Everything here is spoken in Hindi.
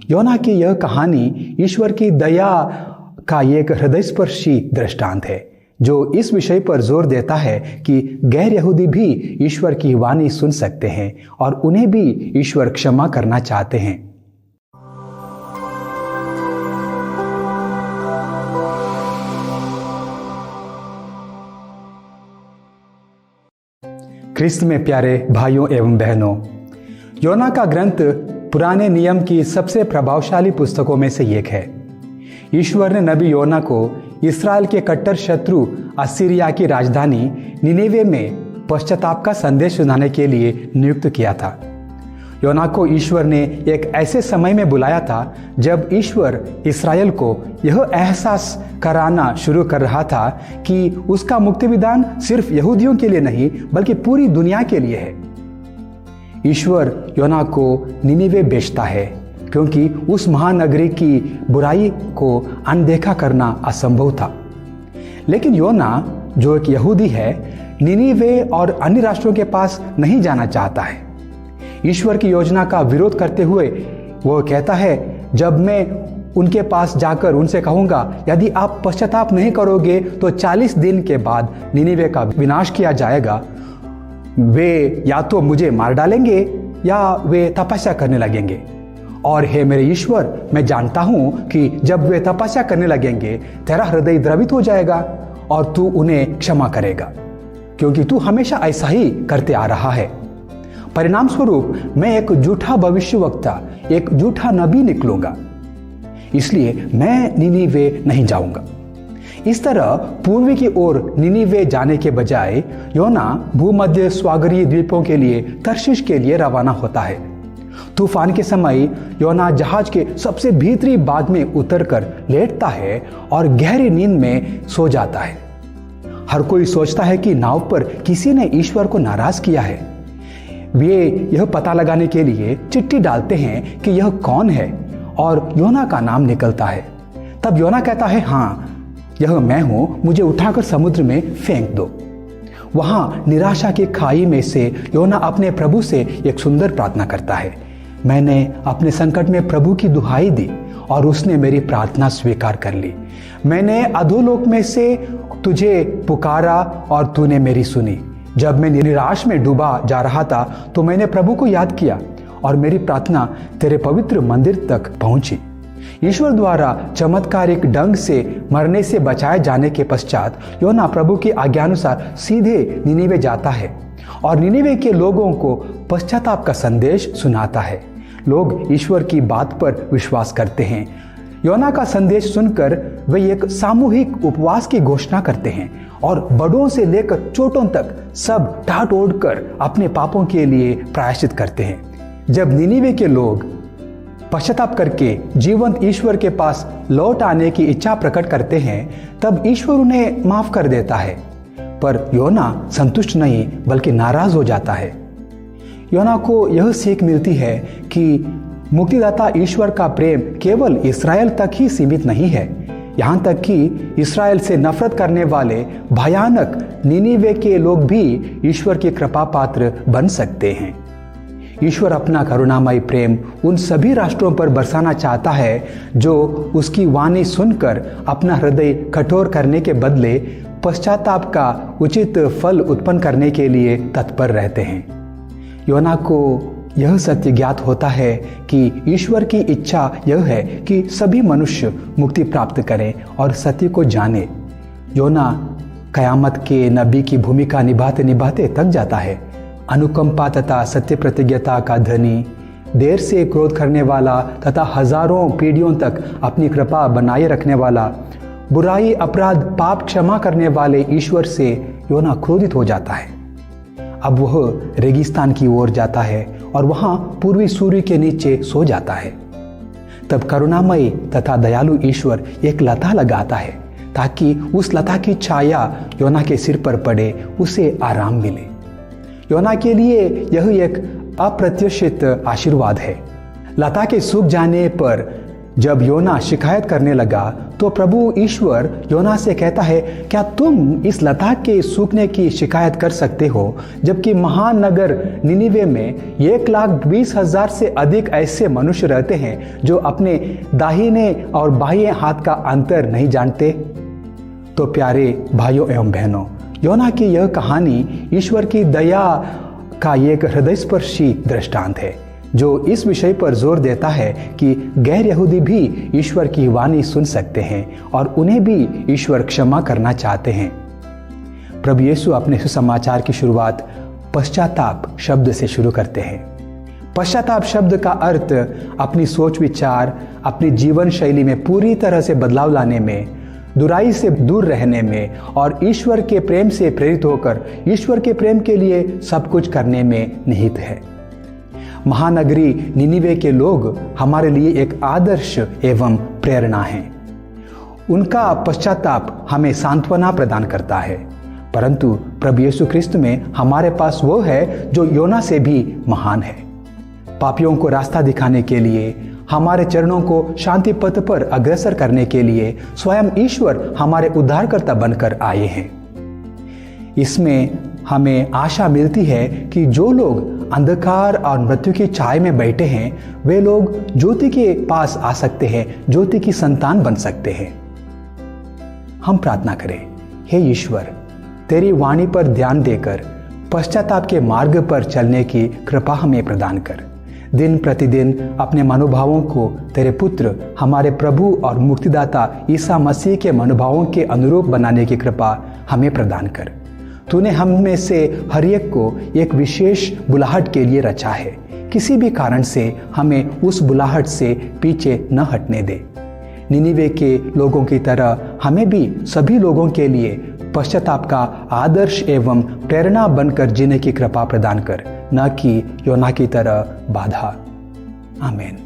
योना की यह कहानी ईश्वर की दया का एक हृदयस्पर्शी दृष्टांत है, जो इस विषय पर जोर देता है कि गैर यहूदी भी ईश्वर की वाणी सुन सकते हैं और उन्हें भी ईश्वर क्षमा करना चाहते हैं। ख्रिस्त में प्यारे भाइयों एवं बहनों, योना का ग्रंथ पुराने नियम की सबसे प्रभावशाली पुस्तकों में से एक है। ईश्वर ने नबी योना को इस्राएल के कट्टर शत्रु असीरिया की राजधानी निनेवे में पश्चाताप का संदेश सुनाने के लिए नियुक्त किया था। योना को ईश्वर ने एक ऐसे समय में बुलाया था जब ईश्वर इस्राएल को यह एहसास कराना शुरू कर रहा था कि उसका मुक्ति विधान सिर्फ यहूदियों के लिए नहीं बल्कि पूरी दुनिया के लिए है। ईश्वर योना को निनेवे भेजता है क्योंकि उस महानगरी की बुराई को अनदेखा करना असंभव था। लेकिन योना, जो एक यहूदी है, निनेवे और अन्य राष्ट्रों के पास नहीं जाना चाहता है। ईश्वर की योजना का विरोध करते हुए वो कहता है, जब मैं उनके पास जाकर उनसे कहूंगा यदि आप पश्चाताप नहीं करोगे तो 40 दिन के बाद निनेवे का विनाश किया जाएगा, वे या तो मुझे मार डालेंगे या वे तपस्या करने लगेंगे। और हे मेरे ईश्वर, मैं जानता हूं कि जब वे तपस्या करने लगेंगे तेरा हृदय द्रवित हो जाएगा और तू उन्हें क्षमा करेगा, क्योंकि तू हमेशा ऐसा ही करते आ रहा है। परिणाम स्वरूप मैं एक झूठा भविष्यवक्ता, एक झूठा नबी निकलूंगा, इसलिए मैं निनेवे नहीं जाऊंगा। इस तरह पूर्वी की ओर निनेवे जाने के बजाय योना भूमध्य सागरीय द्वीपों के लिए तर्शीश के लिए रवाना होता है। तूफान के समय योना जहाज के सबसे भीतरी भाग में उतरकर लेटता है और गहरी नींद में सो जाता है। हर कोई सोचता है कि नाव पर किसी ने ईश्वर को नाराज किया है। वे यह पता लगाने के लिए चिट्ठी डालते हैं कि यह कौन है और योना का नाम निकलता है। तब योना कहता है, हाँ यह मैं हूं, मुझे उठाकर समुद्र में फेंक दो। वहां निराशा की खाई में से योना अपने प्रभु से एक सुंदर प्रार्थना करता है। मैंने अपने संकट में प्रभु की दुहाई दी और उसने मेरी प्रार्थना स्वीकार कर ली। मैंने अधोलोक में से तुझे पुकारा और तूने मेरी सुनी। जब मैं निराश में डूबा जा रहा था तो मैंने प्रभु को याद किया और मेरी प्रार्थना तेरे पवित्र मंदिर तक पहुंची। ईश्वर द्वारा चमत्कारिक ढंग से मरने से बचाए जाने के पश्चात योना प्रभु की आज्ञानुसार सीधे निनेवे जाता है और निनेवे के लोगों को पश्चाताप का संदेश सुनाता है। लोग ईश्वर की बात पर विश्वास करते हैं। योना का संदेश सुनकर वे एक सामूहिक उपवास की घोषणा करते हैं और बड़ों से लेकर छोटों तक सब ठाट ओढ़कर अपने पापों के लिए प्रायश्चित करते हैं। जब निनेवे के लोग पश्चाताप करके जीवंत ईश्वर के पास लौट आने की इच्छा प्रकट करते हैं तब ईश्वर उन्हें माफ कर देता है, पर योना संतुष्ट नहीं बल्कि नाराज हो जाता है। योना को यह सीख मिलती है कि मुक्तिदाता ईश्वर का प्रेम केवल इस्राएल तक ही सीमित नहीं है, यहाँ तक कि इस्राएल से नफरत करने वाले भयानक निनेवे के लोग भी ईश्वर की कृपा पात्र बन सकते हैं। ईश्वर अपना करुणामय प्रेम उन सभी राष्ट्रों पर बरसाना चाहता है जो उसकी वाणी सुनकर अपना हृदय कठोर करने के बदले पश्चाताप का उचित फल उत्पन्न करने के लिए तत्पर रहते हैं। योना को यह सत्य ज्ञात होता है कि ईश्वर की इच्छा यह है कि सभी मनुष्य मुक्ति प्राप्त करें और सत्य को जाने। योना कयामत के नबी की भूमिका निभाते निभाते थक जाता है। अनुकंपा तथा सत्य प्रतिज्ञता का धनी, देर से क्रोध करने वाला तथा हजारों पीढ़ियों तक अपनी कृपा बनाए रखने वाला, बुराई अपराध पाप क्षमा करने वाले ईश्वर से योना क्रोधित हो जाता है। अब वह रेगिस्तान की ओर जाता है और वहां पूर्वी सूर्य के नीचे सो जाता है। तब करुणामयी तथा दयालु ईश्वर एक लता लगाता है ताकि उस लता की छाया योना के सिर पर पड़े, उसे आराम मिले। योना के लिए यह एक अप्रत्याशित आशीर्वाद है। लता के सूख जाने पर जब योना शिकायत करने लगा तो प्रभु ईश्वर योना से कहता है, क्या तुम इस लता के सूखने की शिकायत कर सकते हो, जबकि महान नगर निनिवे में 1,20,000 से अधिक ऐसे मनुष्य रहते हैं जो अपने दाहिने और बाएं हाथ का अंतर नहीं जानते। तो प्यारे भाइयों एवं बहनों, योना की यह कहानी ईश्वर की दया का एक हृदयस्पर्शी दृष्टांत है, जो इस विषय पर जोर देता है कि गैर यहूदी भी ईश्वर की वाणी सुन सकते हैं और उन्हें भी ईश्वर क्षमा करना चाहते हैं। प्रभु यीशु अपने सुसमाचार की शुरुआत पश्चाताप शब्द से शुरू करते हैं। पश्चाताप शब्द का अर्थ अपनी सोच विचार, अपनी जीवन शैली में पूरी तरह से बदलाव लाने में, बुराई से दूर रहने में और ईश्वर के प्रेम से प्रेरित होकर ईश्वर के प्रेम के लिए सब कुछ करने में निहित है। महानगरी निनिवे के लोग हमारे लिए एक आदर्श एवं प्रेरणा हैं। उनका पश्चाताप हमें सांत्वना प्रदान करता है, परंतु प्रभु यीशु ख्रिस्त में हमारे पास वो है जो योना से भी महान है। पापियों को रास्ता दिखाने के लिए, हमारे चरणों को शांति पथ पर अग्रसर करने के लिए स्वयं ईश्वर हमारे उद्धारकर्ता बनकर आए हैं। इसमें हमें आशा मिलती है कि जो लोग अंधकार और मृत्यु की छाया में बैठे हैं, वे लोग ज्योति के पास आ सकते हैं, ज्योति की संतान बन सकते हैं। हम प्रार्थना करें। हे ईश्वर, तेरी वाणी पर ध्यान देकर पश्चाताप के मार्ग पर चलने की कृपा हमें प्रदान कर। दिन प्रतिदिन अपने मनोभावों को तेरे पुत्र, हमारे प्रभु और मुक्तिदाता ईसा मसीह के मनोभावों के अनुरूप बनाने की कृपा हमें प्रदान कर। तूने हम में से हर एक को एक विशेष बुलाहट के लिए रचा है। किसी भी कारण से हमें उस बुलाहट से पीछे न हटने दे। निनिवे के लोगों की तरह हमें भी सभी लोगों के लिए पश्चाताप का आदर्श एवं प्रेरणा बनकर जीने की कृपा प्रदान कर, न कि योना की तरह बाधा। आमीन।